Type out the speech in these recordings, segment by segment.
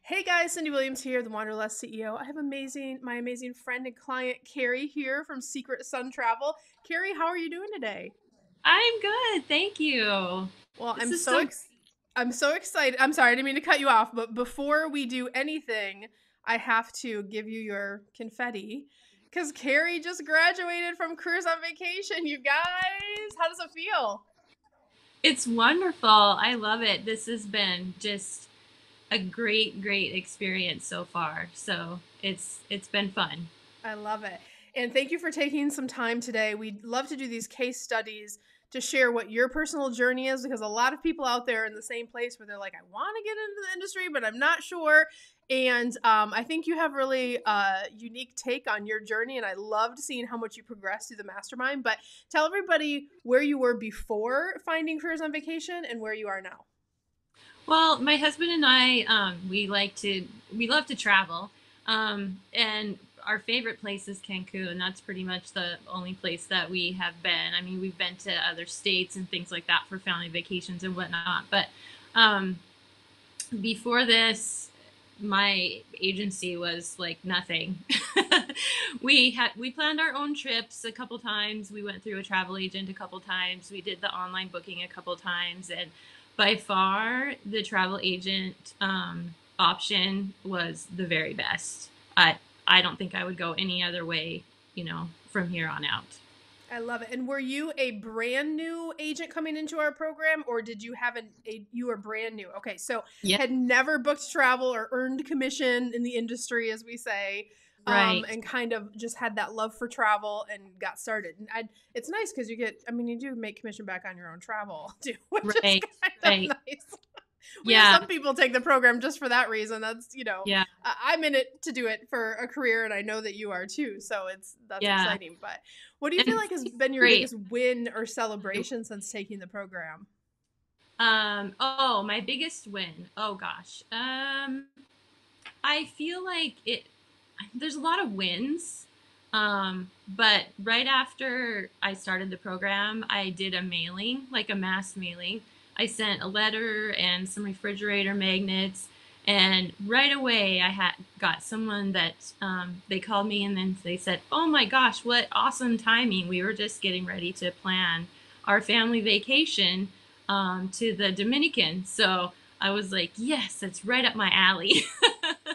Hey guys, Cyndi Williams here, the Wanderlust CEO. I have my amazing friend and client Keri here from Secret Sun Travel. Keri, how are you doing today? I'm good, thank you. Well, This is so I'm so excited. I'm sorry, I didn't mean to cut you off, but before we do anything, I have to give you your confetti because Keri just graduated from Cruise on Vacation. You guys, how does it feel? it's wonderful. I love it. This has been just a great experience so far. So it's been fun. I love it. And thank you for taking some time today. We'd love to do these case studies to share what your personal journey is because a lot of people out there are in the same place where they're like, I want to get into the industry, but I'm not sure. And I think you have really unique take on your journey. And I loved seeing how much you progressed through the mastermind. But tell everybody where you were before finding Careers on Vacation and where you are now. Well, my husband and I, we love to travel, and our favorite place is Cancun. That's pretty much the only place that we have been. I mean, we've been to other states and things like that for family vacations and whatnot, but um, before this, my agency was like nothing. We planned our own trips a couple times. We went through a travel agent a couple times. We did the online booking a couple times, and by far the travel agent option was the very best. I don't think I would go any other way, from here on out. I love it. And were you a brand new agent coming into our program, or did you have you were brand new? Okay, so Yeah. had never booked travel or earned commission in the industry, as we say, Right. and kind of just had that love for travel and got started. And it's nice because you do make commission back on your own travel too, which is Right. kind of Right. nice. We know Yeah. some people take the program just for that reason. That's, Yeah. I'm in it to do it for a career, and I know that you are too. So that's Yeah. exciting. But what do you feel And like has been your great. biggest win or celebration since taking the program? Oh, my biggest win. Oh gosh. I feel like there's a lot of wins. But right after I started the program, I did a mailing, like a mass mailing. I sent a letter and some refrigerator magnets, and right away I had got someone that they called me and then they said, "Oh my gosh, what awesome timing! We were just getting ready to plan our family vacation to the Dominican." So I was like, "Yes, that's right up my alley."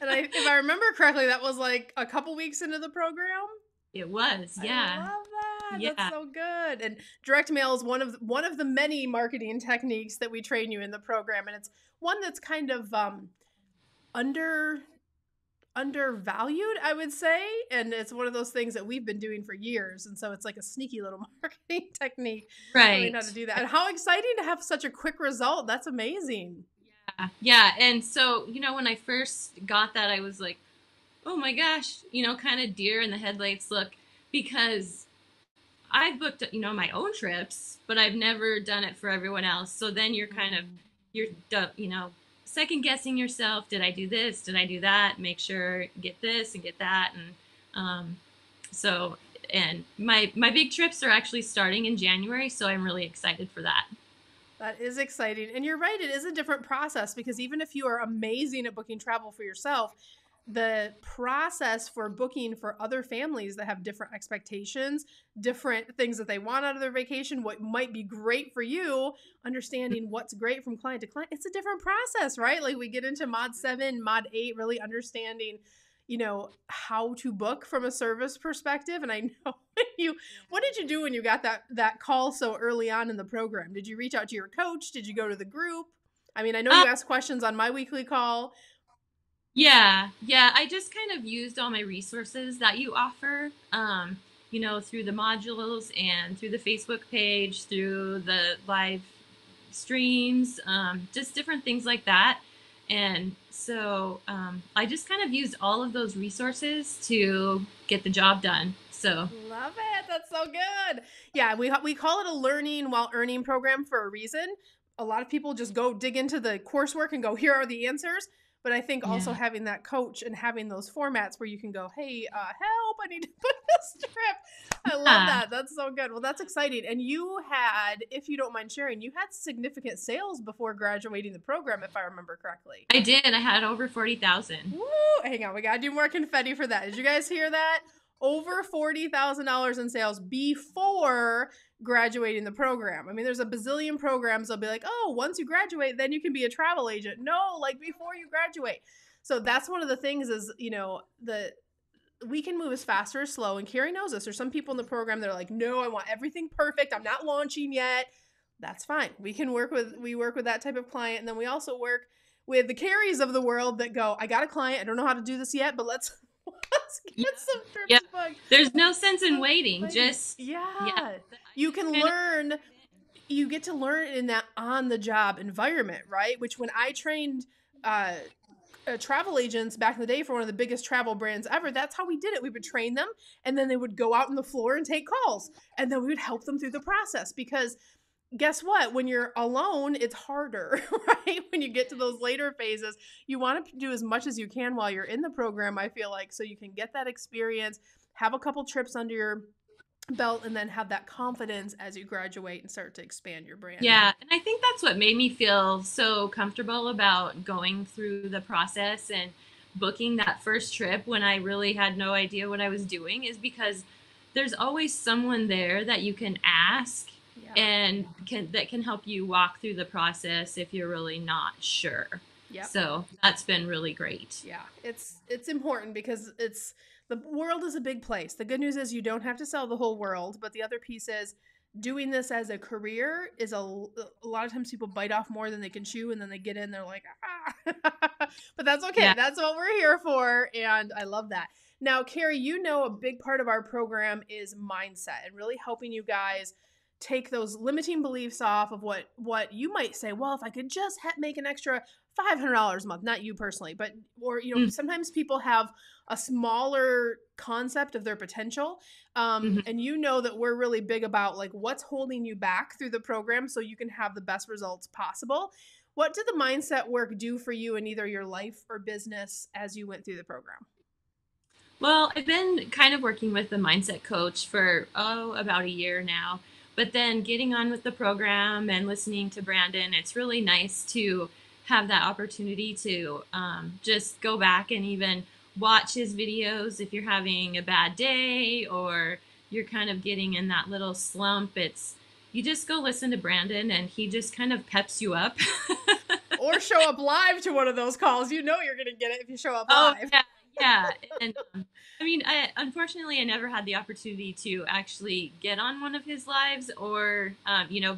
And if I remember correctly, that was like a couple weeks into the program. It was, I yeah. love that. That's Yeah. so good. And direct mail is one of the many marketing techniques that we train you in the program, and it's one that's kind of under undervalued, I would say, and it's one of those things that we've been doing for years, and so it's like a sneaky little marketing technique, knowing how to Right. do that. And how exciting to have such a quick result. That's amazing. Yeah. Yeah. And so, when I first got that, I was like, oh my gosh, kind of deer in the headlights look, because I've booked, my own trips, but I've never done it for everyone else. So then you're, second guessing yourself. Did I do this? Did I do that? Make sure, get this and get that. And so, and my big trips are actually starting in January. So I'm really excited for that. That is exciting. And you're right, it is a different process because even if you are amazing at booking travel for yourself, the process for booking for other families that have different expectations, different things that they want out of their vacation, what might be great for you, understanding what's great from client to client, it's a different process, right? Like we get into mod 7, mod 8, really understanding how to book from a service perspective. And I know you what did you do when you got that call so early on in the program? Did you reach out to your coach? Did you go to the group? I mean, I know Um, you asked questions on my weekly call. Yeah, yeah. I just kind of used all my resources that you offer, through the modules and through the Facebook page, through the live streams, just different things like that. And so I just kind of used all of those resources to get the job done. So, Love it. That's so good. Yeah, we call it a learning while earning program for a reason. A lot of people just go dig into the coursework and go, here are the answers. But I think also yeah. having that coach and having those formats where you can go, hey, help, I need to book this trip. I love that. That's so good. Well, that's exciting. And you had, if you don't mind sharing, you had significant sales before graduating the program, if I remember correctly. I did. I had over 40,000. Woo! Hang on, we gotta do more confetti for that. Did you guys hear that? Over $40,000 in sales before graduating the program. I mean, there's a bazillion programs. They'll be like, oh, once you graduate, then you can be a travel agent. No, like before you graduate. So that's one of the things is, you know, we can move as fast or as slow. And Keri knows this. There's some people in the program that are like, no, I want everything perfect. I'm not launching yet. That's fine. We work with that type of client. And then we also work with the Keris of the world that go, I got a client. I don't know how to do this yet, but let's get some trips booked. There's no sense in waiting. Just you can learn. You get to learn in that on-the-job environment, right? Which when I trained travel agents back in the day for one of the biggest travel brands ever, that's how we did it. We would train them, and then they would go out on the floor and take calls, and then we would help them through the process. Because guess what? When you're alone, it's harder, right? When you get to those later phases, you want to do as much as you can while you're in the program, I feel like, so you can get that experience, have a couple trips under your belt, and then have that confidence as you graduate and start to expand your brand. Yeah, and I think that's what made me feel so comfortable about going through the process and booking that first trip when I really had no idea what I was doing, is because there's always someone there that you can ask and that can help you walk through the process if you're really not sure. So that's been really great. Yeah, it's important because the world is a big place. The good news is you don't have to sell the whole world, but the other piece is doing this as a career is a lot of times people bite off more than they can chew, and then they get in, they're like, but that's okay. Yeah. That's what we're here for, and I love that. Now, Keri, you know a big part of our program is mindset and really helping you guys take those limiting beliefs off of what you might say, well, if I could just make an extra $500 a month, not you personally, but, or, you know, sometimes people have a smaller concept of their potential. And you know that we're really big about like what's holding you back through the program so you can have the best results possible. What did the mindset work do for you in either your life or business as you went through the program? Well, I've been kind of working with the mindset coach for, about a year now. But then getting on with the program and listening to Brandon, it's really nice to have that opportunity to just go back and even watch his videos if you're having a bad day or you're kind of getting in that little slump. You just go listen to Brandon and he just kind of peps you up. Or show up live to one of those calls. You know you're going to get it if you show up live. Yeah. And I mean, unfortunately, I never had the opportunity to actually get on one of his lives or,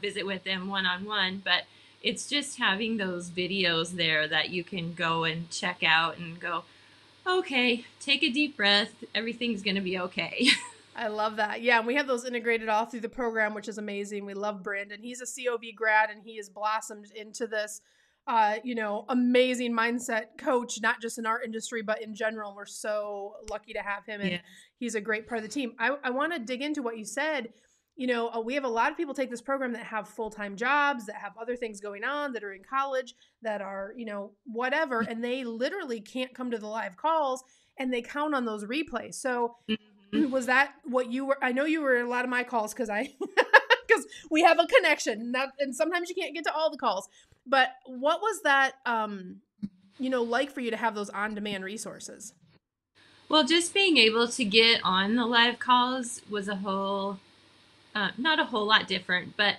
visit with him one-on-one. But it's just having those videos there that you can go and check out and go, okay, take a deep breath. Everything's going to be okay. I love that. Yeah, and we have those integrated all through the program, which is amazing. We love Brandon. He's a COV grad, and he has blossomed into this amazing mindset coach, not just in our industry, but in general. We're so lucky to have him, and he's a great part of the team. I want to dig into what you said. We have a lot of people take this program that have full-time jobs, that have other things going on, that are in college, that are, whatever, and they literally can't come to the live calls, and they count on those replays. So was that what you were? I know you were in a lot of my calls because we have a connection, and sometimes you can't get to all the calls. But what was that, like for you to have those on-demand resources? Well, just being able to get on the live calls was not a whole lot different, but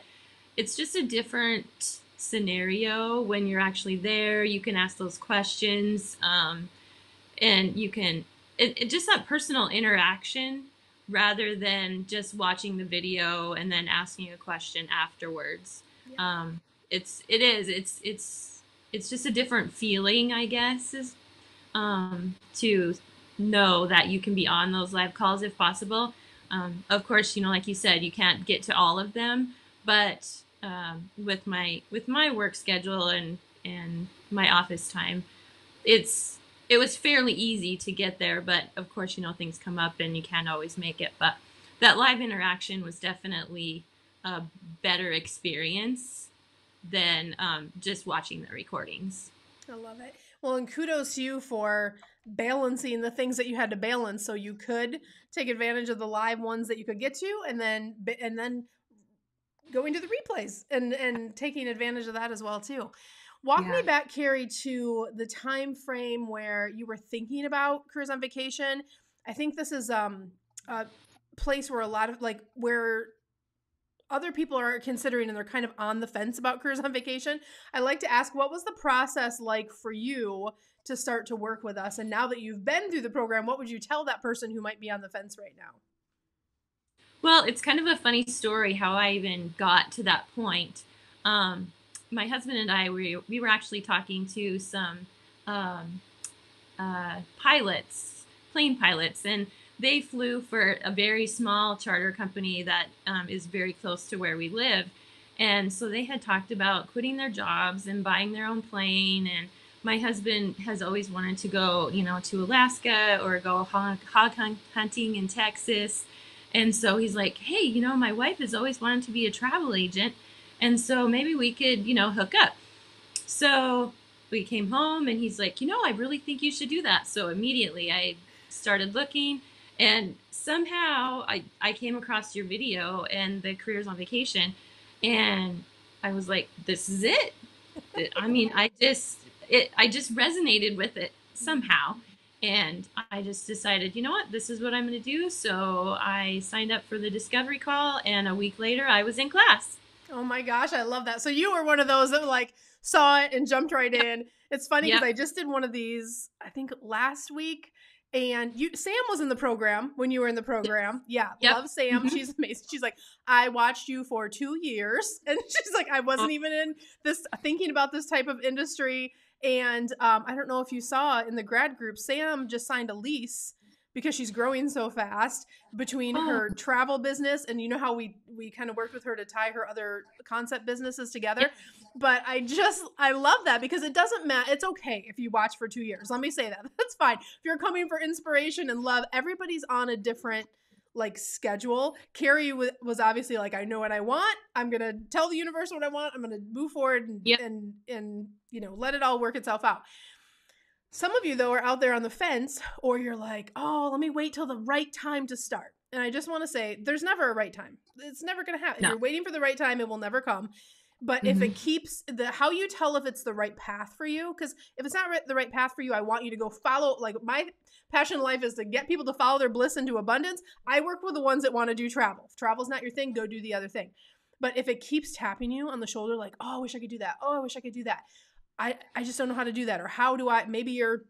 it's just a different scenario when you're actually there. You can ask those questions, and you can, just that personal interaction rather than just watching the video and then asking a question afterwards. Yeah. It's just a different feeling, I guess, is to know that you can be on those live calls if possible. Of course, like you said, you can't get to all of them, but with my work schedule and my office time, it was fairly easy to get there. But of course, things come up and you can't always make it. But that live interaction was definitely a better experience than just watching the recordings. I love it. Well, and kudos to you for balancing the things that you had to balance so you could take advantage of the live ones that you could get to, and then going to the replays and taking advantage of that as well too. Walk me Yeah. back, Keri, to the time frame where you were thinking about Careers on Vacation. I think this is a place where a lot of like where other people are considering and they're kind of on the fence about Careers on Vacation. I like to ask, what was the process like for you to start to work with us? And now that you've been through the program, what would you tell that person who might be on the fence right now? Well, it's kind of a funny story how I even got to that point. My husband and I, we were actually talking to some um, pilots, plane pilots, and they flew for a very small charter company that is very close to where we live. And so they had talked about quitting their jobs and buying their own plane. And my husband has always wanted to go, you know, to Alaska or go hog hunting in Texas. And so he's like, hey, you know, my wife has always wanted to be a travel agent. And so maybe we could, you know, hook up. So we came home and he's like, you know, I really think you should do that. So immediately I started looking, and somehow I came across your video and the Careers on Vacation, and I was like, this is it. I mean, I just resonated with it somehow. And I just decided, you know what, this is what I'm going to do. So I signed up for the discovery call, and a week later I was in class. Oh my gosh, I love that. So you were one of those that like saw it and jumped right Yep. in. It's funny because Yep. I just did one of these, I think last week. And Sam was in the program when you were in the program. Yeah, Yep. love Sam. She's amazing. She's like, I watched you for 2 years. And she's like, I wasn't even in this thinking about this type of industry. And I don't know if you saw in the grad group, Sam just signed a lease because she's growing so fast between her travel business and you know how we kind of worked with her to tie her other concept businesses together. Yep. But I love that because it doesn't matter. It's okay if you watch for 2 years. Let me say that. That's fine. If you're coming for inspiration and love, everybody's on a different like schedule. Keri was obviously like, I know what I want. I'm going to tell the universe what I want. I'm going to move forward and, Yep. and, you know, let it all work itself out. Some of you, though, are out there on the fence, or you're like, oh, let me wait till the right time to start. And I just want to say, there's never a right time. It's never going to happen. No. If you're waiting for the right time, it will never come. But if it keeps how you tell if it's the right path for you, because if it's not the right path for you, I want you to go follow. Like my passion in life is to get people to follow their bliss into abundance. I work with the ones that want to do travel. If travel's not your thing, go do the other thing. But if it keeps tapping you on the shoulder, like, oh, I wish I could do that. Oh, I wish I could do that. I just don't know how to do that. Or how do I, maybe you're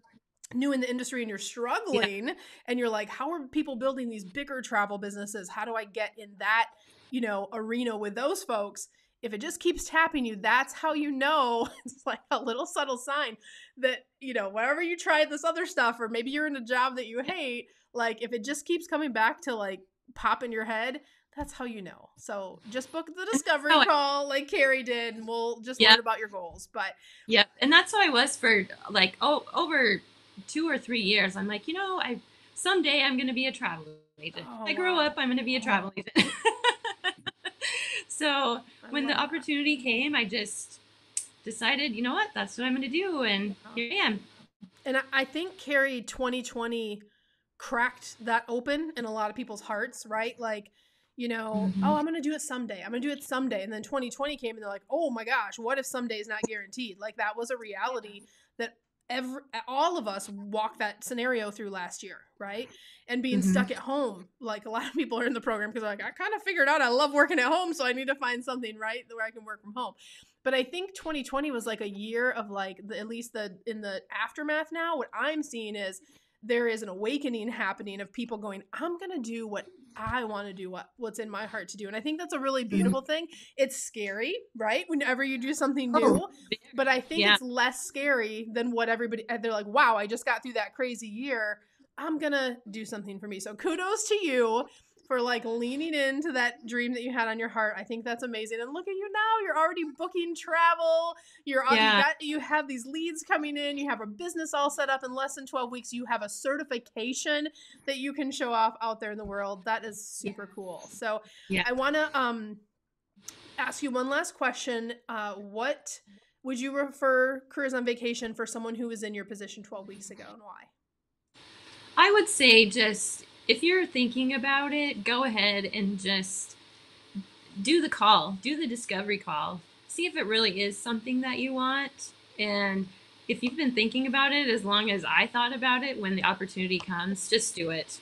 new in the industry and you're struggling and you're like, how are people building these bigger travel businesses? How do I get in that, you know, arena with those folks? If it just keeps tapping you, that's how you know. It's like a little subtle sign that, you know, wherever you tried this other stuff, or maybe you're in a job that you hate, like if it just keeps coming back to like pop in your head, that's how you know. So just book the discovery call like Keri did, and we'll just learn about your goals. But yep. And that's how I was for like, over 2 or 3 years. I'm like, you know, someday I'm going to be a travel agent. I grow up, I'm going to be a travel agent. So when the opportunity came, I just decided, you know what, that's what I'm going to do. And here I am. And I think Keri 2020 cracked that open in a lot of people's hearts, right? Like, you know, oh, I'm going to do it someday. I'm going to do it someday. And then 2020 came and they're like, oh my gosh, what if someday is not guaranteed? Like that was a reality that all of us walked that scenario through last year, right? And being stuck at home, like a lot of people are in the program because they're like, I kind of figured out I love working at home, so I need to find something, right, where I can work from home. But I think 2020 was like a year of like, at least in the aftermath now, what I'm seeing is there is an awakening happening of people going, I'm going to do what I want to do, what's in my heart to do. And I think that's a really beautiful thing. It's scary, right? Whenever you do something new, but I think it's less scary than what they're like, wow, I just got through that crazy year. I'm going to do something for me. So kudos to you for like leaning into that dream that you had on your heart. I think that's amazing. And look at you now, you're already booking travel. You have these leads coming in. You have a business all set up in less than 12 weeks. You have a certification that you can show off out there in the world. That is super cool. So I want to ask you one last question. What would you refer Careers on Vacation for someone who was in your position 12 weeks ago, and why? I would say just if you're thinking about it, go ahead and just do the call, do the discovery call. See if it really is something that you want. And if you've been thinking about it as long as I thought about it, when the opportunity comes, just do it.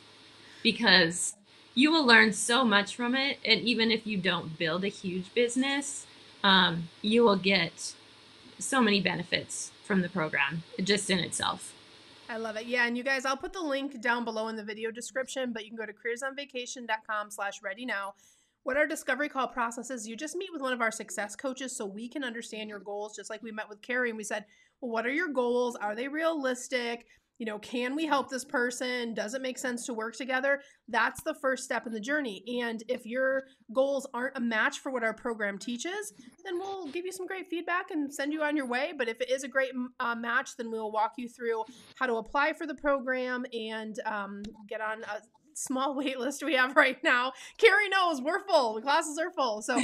Because you will learn so much from it. And even if you don't build a huge business, you will get so many benefits from the program just in itself. I love it. Yeah. And you guys, I'll put the link down below in the video description, but you can go to careersonvacation.com/readynow. What our discovery call process is, you just meet with one of our success coaches so we can understand your goals, just like we met with Keri and we said, well, what are your goals? Are they realistic? You know, can we help this person? Does it make sense to work together? That's the first step in the journey. And if your goals aren't a match for what our program teaches, then we'll give you some great feedback and send you on your way. But if it is a great match, then we'll walk you through how to apply for the program and get on a small wait list we have right now. Keri knows we're full. The classes are full. So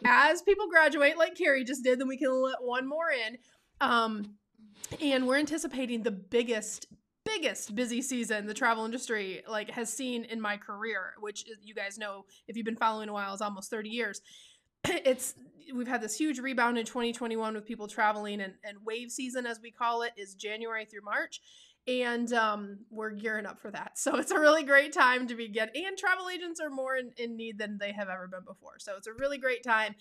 as people graduate, like Keri just did, then we can let one more in. And we're anticipating the biggest busy season the travel industry has seen in my career, which you guys know, if you've been following a while, is almost 30 years. We've had this huge rebound in 2021 with people traveling, and wave season, as we call it, is January through March. And we're gearing up for that. So it's a really great time to be and travel agents are more in need than they have ever been before. So it's a really great time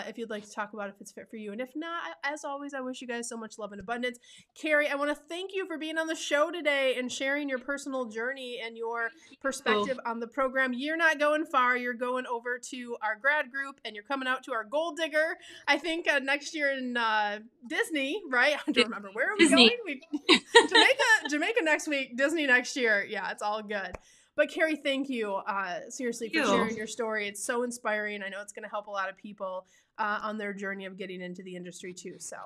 if you'd like to talk about if it's fit for you. And if not, as always, I wish you guys so much love and abundance. Keri, I want to thank you for being on the show today and sharing your personal journey and your perspective on the program. You're not going far. You're going over to our grad group and you're coming out to our Gold Digger, I think next year in Disney, right? I don't remember. Where are we going? Jamaica next week, Disney next year. Yeah, it's all good. But Keri, thank you seriously for sharing your story. It's so inspiring. I know it's going to help a lot of people on their journey of getting into the industry too. So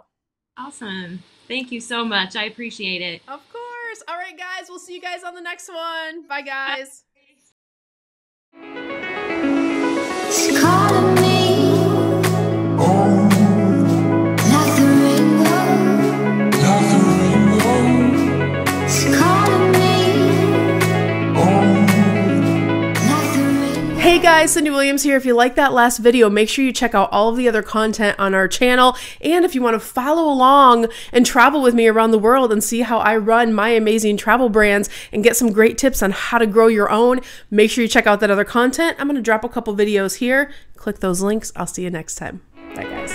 awesome. Thank you so much. I appreciate it. Of course. All right, guys. We'll see you guys on the next one. Bye, guys. It's calling me. Oh, like the rainbow. Like the rainbow. It's calling me. Hey guys, Cyndi Williams here. If you like that last video, make sure you check out all of the other content on our channel. And if you want to follow along and travel with me around the world and see how I run my amazing travel brands and get some great tips on how to grow your own, make sure you check out that other content. I'm going to drop a couple videos here. Click those links. I'll see you next time. Bye guys.